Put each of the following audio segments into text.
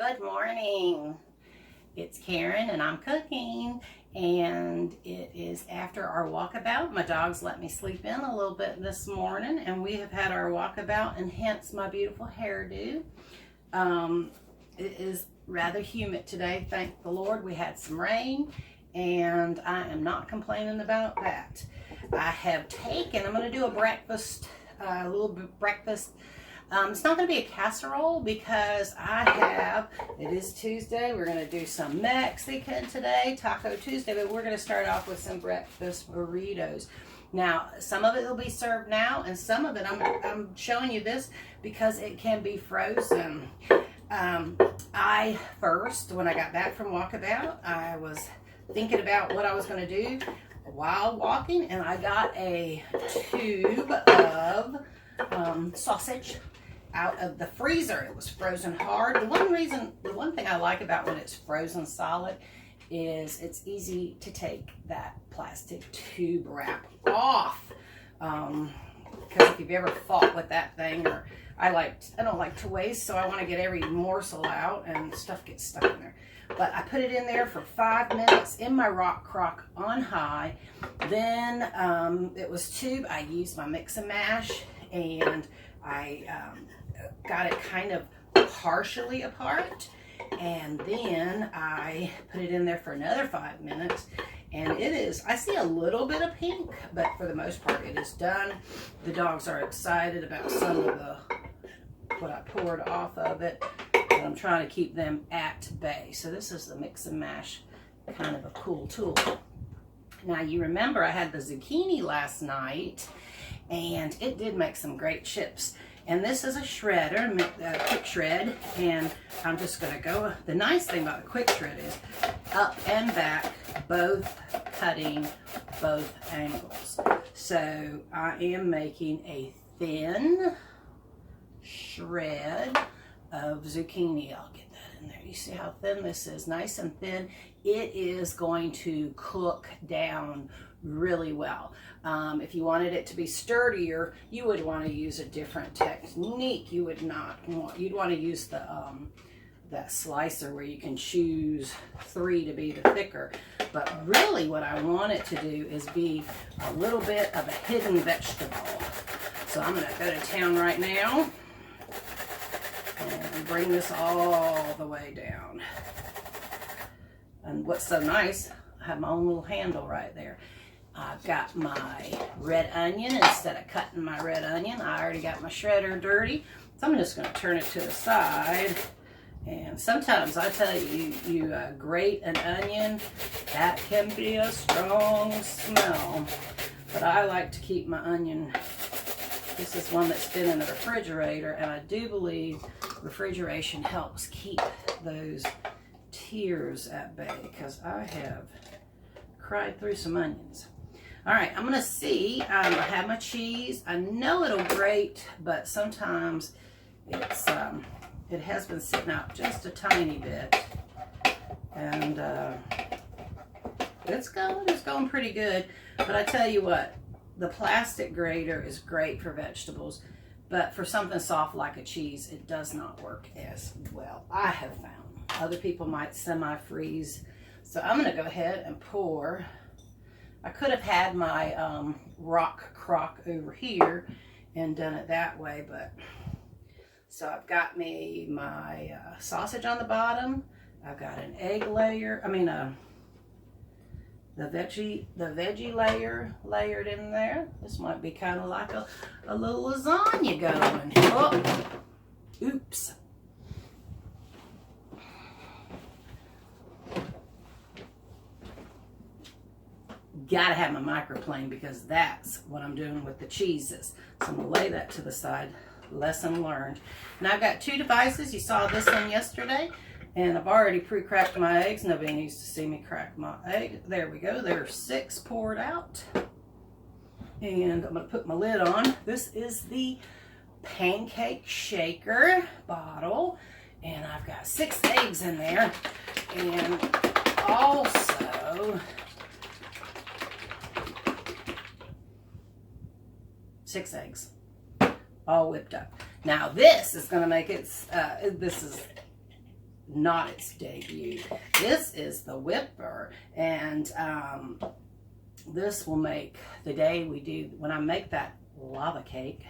Good morning. It's Karen and I'm cooking, and it is after our walkabout. My dogs let me sleep in a little bit this morning, and we have had our walkabout, and hence my beautiful hairdo. It is rather humid today, thank the Lord. We had some rain, and I am not complaining about that. I have taken, I'm going to do a breakfast, a little bit breakfast. It's not going to be a casserole because it is Tuesday. We're going to do some Mexican today, Taco Tuesday, but we're going to start off with some breakfast burritos. Now, some of it will be served now, and some of it, I'm showing you this because it can be frozen. When I got back from walkabout, I was thinking about what I was going to do while walking, and I got a tube of sausage out of the freezer. It was frozen hard. The one thing I like about when it's frozen solid is it's easy to take that plastic tube wrap off. Because if you've ever fought with that thing, or I don't like to waste, so I want to get every morsel out, and stuff gets stuck in there. But I put it in there for 5 minutes in my Rockcrok on high. Then it was tube. I used my mix and mash, and I got it kind of partially apart, and then I put it in there for another 5 minutes, and I see a little bit of pink, but for the most part it is done. The dogs are excited about some of what I poured off of it, but I'm trying to keep them at bay. So this is the mix and mash, kind of a cool tool. Now you remember I had the zucchini last night, and it did make some great chips. And this is a shredder, quick shred, and I'm just going to go. The nice thing about the quick shred is up and back, both cutting both angles. So I am making a thin shred of zucchini. I'll get that in there. You see how thin this is? Nice and thin. It is going to cook down really well. If you wanted it to be sturdier, you would want to use a different technique. You'd want to use that slicer where you can choose 3 to be the thicker. But really what I want it to do is be a little bit of a hidden vegetable. So I'm going to go to town right now and bring this all the way down. And what's so nice, I have my own little handle right there. I've got my red onion. Instead of cutting my red onion, I already got my shredder dirty. So I'm just going to turn it to the side. And sometimes I tell you, you grate an onion, that can be a strong smell. But I like to keep my onion. This is one that's been in the refrigerator, and I do believe refrigeration helps keep those tears at bay, because I have cried through some onions. All right, I'm gonna see. I have my cheese. I know it'll grate, but sometimes it has been sitting out just a tiny bit, and it's going pretty good. But I tell you what, the plastic grater is great for vegetables, but for something soft like a cheese, it does not work as well, I have found. Other people might semi-freeze. So I'm going to go ahead and pour. I could have had my Rockcrok over here and done it that way, but so I've got me my sausage on the bottom. I've got an egg layer. The veggie layer layered in there. This might be kind of like a little lasagna going. Oh, oops. Gotta have my microplane because that's what I'm doing with the cheeses. So I'm gonna lay that to the side. Lesson learned. Now I've got 2 devices. You saw this one yesterday, and I've already pre-cracked my eggs. Nobody needs to see me crack my egg. There we go. There are 6 poured out. And I'm gonna put my lid on. This is the pancake shaker bottle, and I've got 6 eggs in there, and also 6 eggs, all whipped up. Now this is going to make it, not its debut. This is the whipper, and this will make the day we do, when I make that lava cake,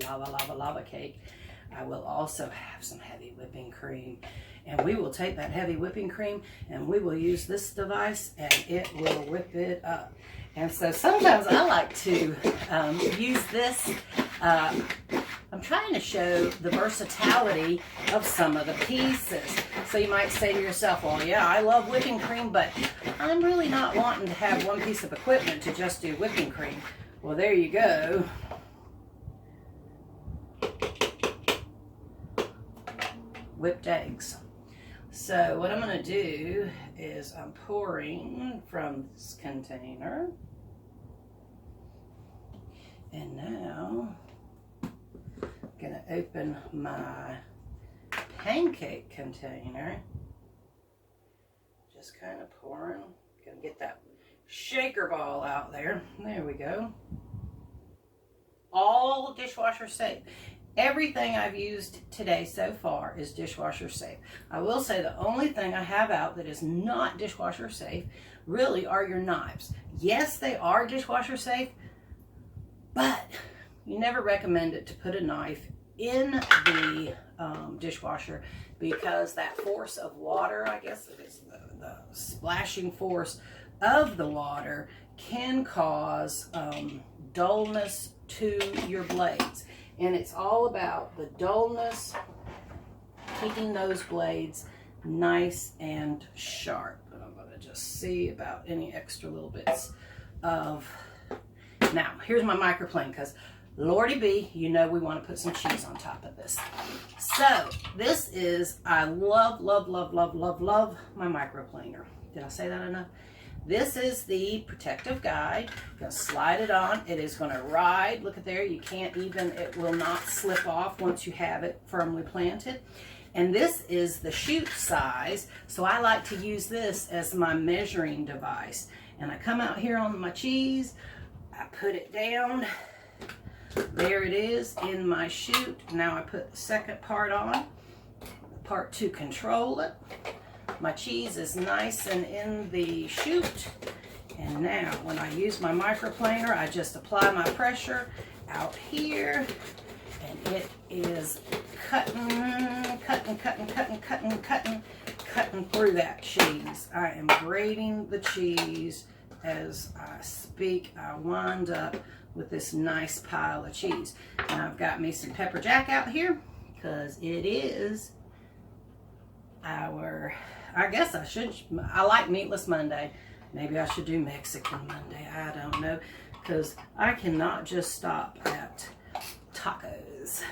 lava cake, I will also have some heavy whipping cream. And we will take that heavy whipping cream and we will use this device and it will whip it up. And so sometimes I like to use this. I'm trying to show the versatility of some of the pieces. So you might say to yourself, well, yeah, I love whipping cream, but I'm really not wanting to have one piece of equipment to just do whipping cream. Well, there you go. Whipped eggs. So what I'm going to do is I'm pouring from this container. And now I'm going to open my pancake container. Just kind of pouring. Going to get that shaker ball out there. There we go. All dishwasher safe. Everything I've used today so far is dishwasher safe. I will say the only thing I have out that is not dishwasher safe really are your knives. Yes, they are dishwasher safe, but you never recommend it to put a knife in the dishwasher because that force of water, I guess it is the splashing force of the water, can cause dullness to your blades. And it's all about the dullness, keeping those blades nice and sharp. And I'm going to just see about any extra little bits of... Now, here's my microplane, because Lordy B, you know we want to put some cheese on top of this. So, this is, I love my microplaner. Did I say that enough? This is the protective guide. I'm going to slide it on. It is going to ride. Look at there. You can't even, it will not slip off once you have it firmly planted. And this is the chute size. So I like to use this as my measuring device. And I come out here on my cheese. I put it down. There it is in my chute. Now I put the second part on. The part to control it. My cheese is nice and in the chute. And now when I use my microplaner, I just apply my pressure out here. And it is cutting through that cheese. I am grating the cheese as I speak. I wind up with this nice pile of cheese. And I've got me some pepper jack out here because it is our... I guess I should, I like Meatless Monday. Maybe I should do Mexican Monday. I don't know. Because I cannot just stop at tacos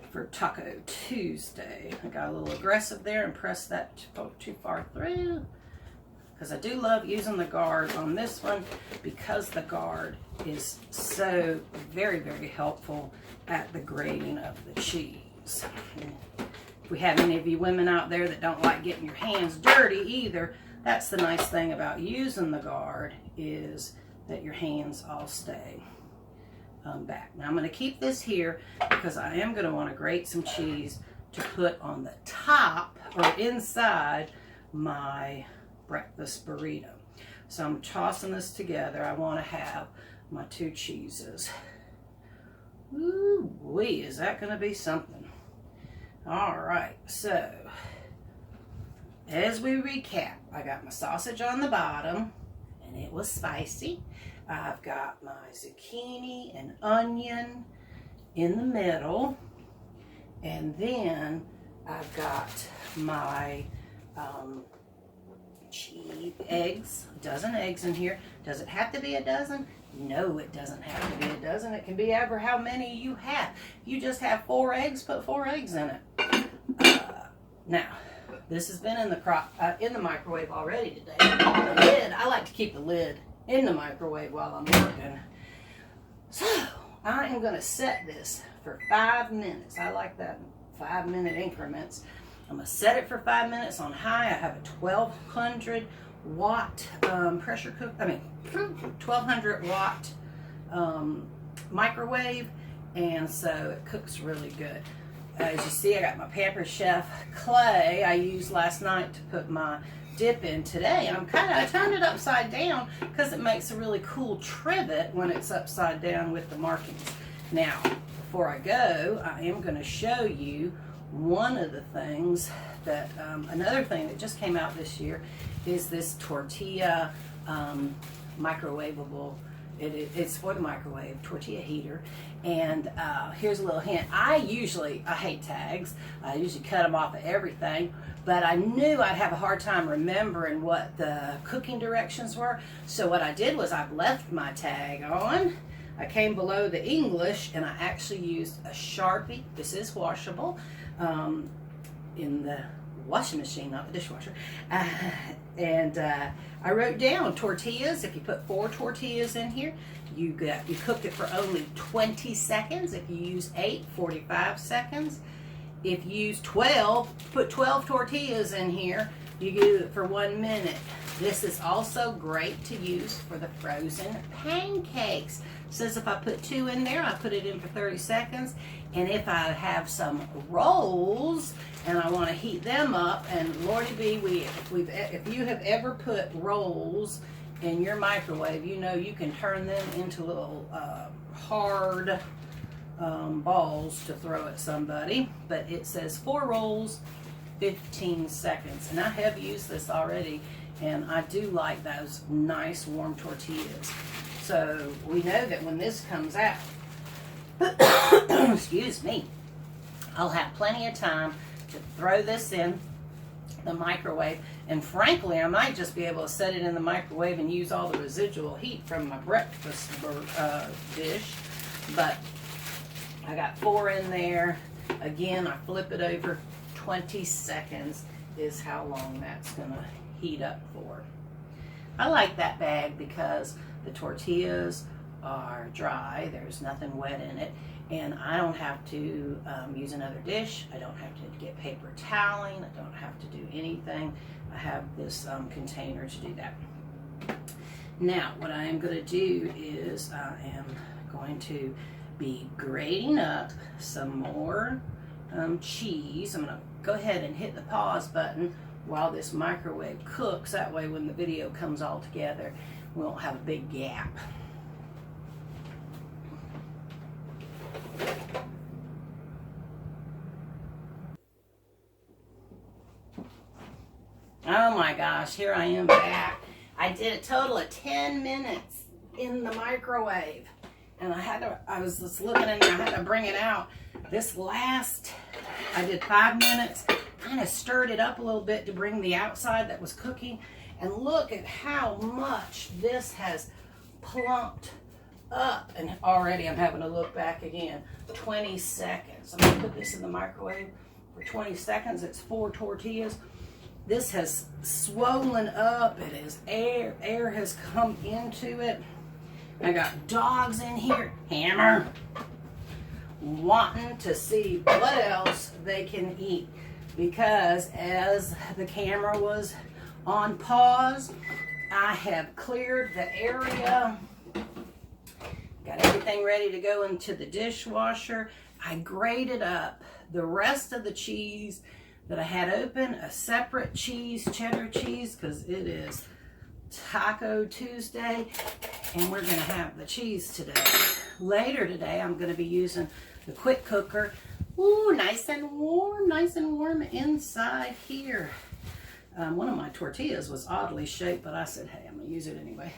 for Taco Tuesday. I got a little aggressive there and pressed that too far through. Because I do love using the guard on this one because the guard is so very, very helpful at the grating of the cheese. If we have any of you women out there that don't like getting your hands dirty either, that's the nice thing about using the guard is that your hands all stay back. Now I'm going to keep this here because I am going to want to grate some cheese to put on the top or inside my breakfast burrito. So I'm tossing this together. I want to have my two cheeses. Ooh, wee, is that going to be something? All right, so as we recap, I got my sausage on the bottom, and it was spicy. I've got my zucchini and onion in the middle, and then I've got my eggs, a dozen eggs in here. Does it have to be a dozen? No, it doesn't have to be a dozen. It can be ever how many you have. If you just have 4 eggs, put 4 eggs in it. Now, this has been in the microwave already today. The lid, I like to keep the lid in the microwave while I'm working. So, I am going to set this for 5 minutes. I like that 5-minute increments. I'm going to set it for 5 minutes on high. I have a 1200 watt pressure cook, 1200 watt microwave, and so it cooks really good. as you see, I got my Pampered Chef clay I used last night to put my dip in today. I turned it upside down because it makes a really cool trivet when it's upside down with the markings. Now, before I go, I am going to show you one of the things that, another thing that just came out this year is this tortilla microwavable. It's for the microwave, tortilla heater. And here's a little hint. I hate tags. I usually cut them off of everything, but I knew I'd have a hard time remembering what the cooking directions were. So what I did was I've left my tag on. I came below the English and I actually used a Sharpie. This is washable in the washing machine, not the dishwasher. I wrote down tortillas. If you put 4 tortillas in here, you cook it for only 20 seconds. If you use 8, 45 seconds. If you use 12, put 12 tortillas in here, you do it for 1 minute. This is also great to use for the frozen pancakes. It says if I put 2 in there, I put it in for 30 seconds. And if I have some rolls and I want to heat them up, and Lordy B, if you have ever put rolls in your microwave, you know you can turn them into little hard balls to throw at somebody. But it says 4 rolls, 15 seconds. And I have used this already, and I do like those nice warm tortillas. So we know that when this comes out, excuse me, I'll have plenty of time to throw this in the microwave. And frankly, I might just be able to set it in the microwave and use all the residual heat from my breakfast dish. But I got 4 in there. Again, I flip it over. 20 seconds is how long that's gonna heat up for. I like that bag because the tortillas are dry, there's nothing wet in it, and I don't have to use another dish. I don't have to get paper toweling. I don't have to do anything. I have this container to do that. Now, what I am going to do is I am going to be grating up some more cheese. I'm going to go ahead and hit the pause button while this microwave cooks. That way when the video comes all together, we won't have a big gap. Oh my gosh, here I am back. I did a total of 10 minutes in the microwave. And I was just looking in there, I had to bring it out. This last, I did 5 minutes, kind of stirred it up a little bit to bring the outside that was cooking. And look at how much this has plumped up. And already I'm having to look back again. 20 seconds. I'm going to put this in the microwave for 20 seconds. It's 4 tortillas. This has swollen up. It is air has come into it. I got dogs in here, Hammer, wanting to see what else they can eat. Because as the camera was on pause, I have cleared the area. Got everything ready to go into the dishwasher. I grated up the rest of the cheese that I had open, a separate cheese, cheddar cheese, because it is Taco Tuesday, and we're going to have the cheese today. Later today, I'm going to be using the quick cooker. Ooh, nice and warm inside here. One of my tortillas was oddly shaped, but I said, hey, I'm going to use it anyway.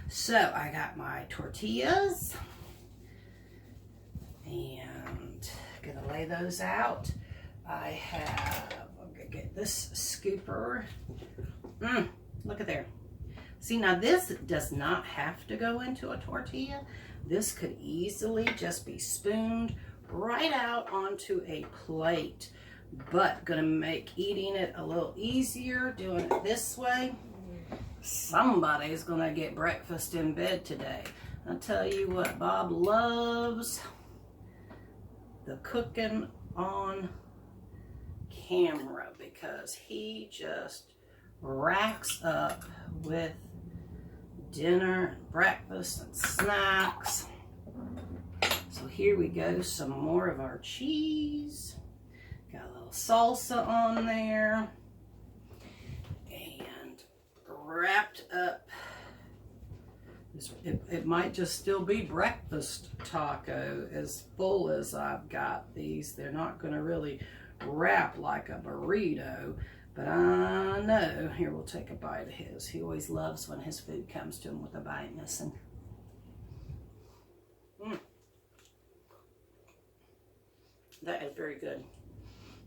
So I got my tortillas, and I'm going to lay those out. I'm going to get this scooper. Look at there. See, now this does not have to go into a tortilla. This could easily just be spooned right out onto a plate. But gonna make eating it a little easier doing it this way. Somebody's gonna get breakfast in bed today. I'll tell you what, Bob loves the cooking on camera because he just racks up with dinner, breakfast, and snacks. So here we go, some more of our cheese. salsa on there, and wrapped up. It might just still be breakfast taco, as full as I've got these. They're not going to really wrap like a burrito, but I know. Here, we'll take a bite of his. He always loves when his food comes to him with a bite missing. That is very good.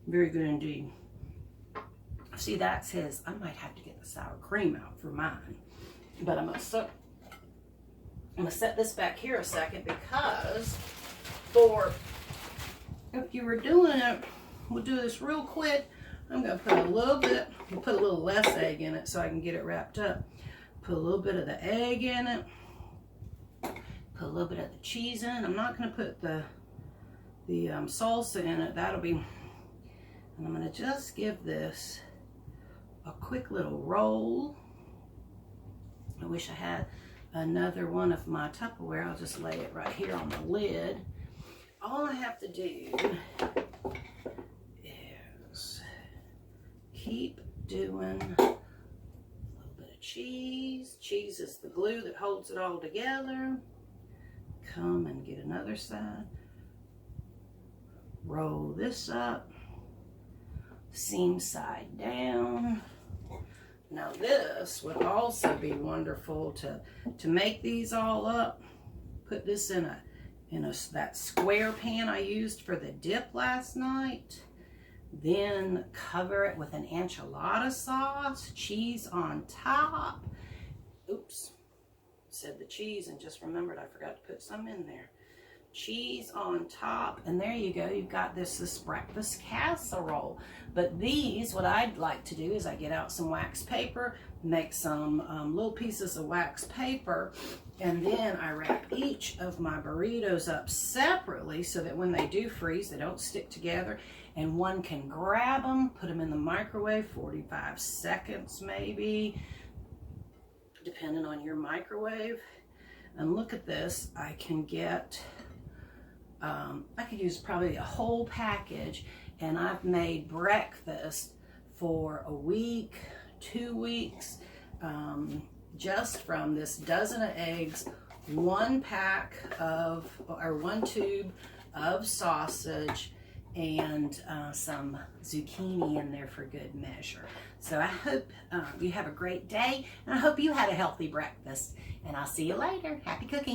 Very good indeed. See, that's his. I might have to get the sour cream out for mine. But I'm going to set this back here a second, because if you were doing it, we'll do this real quick. I'm going to put a little bit, we'll put a little less egg in it so I can get it wrapped up. Put a little bit of the egg in it. Put a little bit of the cheese in it. I'm not going to put the salsa in it. That'll be, and I'm going to just give this a quick little roll. I wish I had another one of my Tupperware. I'll just lay it right here on the lid. All I have to do is keep doing a little bit of cheese. Cheese is the glue that holds it all together. Come and get another side. Roll this up, seam side down. Now this would also be wonderful to make these all up. Put this in that square pan I used for the dip last night. Then cover it with an enchilada sauce, cheese on top. Oops, said the cheese and just remembered I forgot to put some in there. Cheese on top, and there you go. You've got this breakfast casserole. But these, what I'd like to do is I get out some wax paper, make some little pieces of wax paper, and then I wrap each of my burritos up separately so that when they do freeze, they don't stick together, and one can grab them, put them in the microwave, 45 seconds maybe, depending on your microwave. And look at this. I can get I could use probably a whole package, and I've made breakfast for a week, 2 weeks, just from this dozen of eggs, one tube of sausage, and some zucchini in there for good measure. So I hope you have a great day, and I hope you had a healthy breakfast, and I'll see you later. Happy cooking.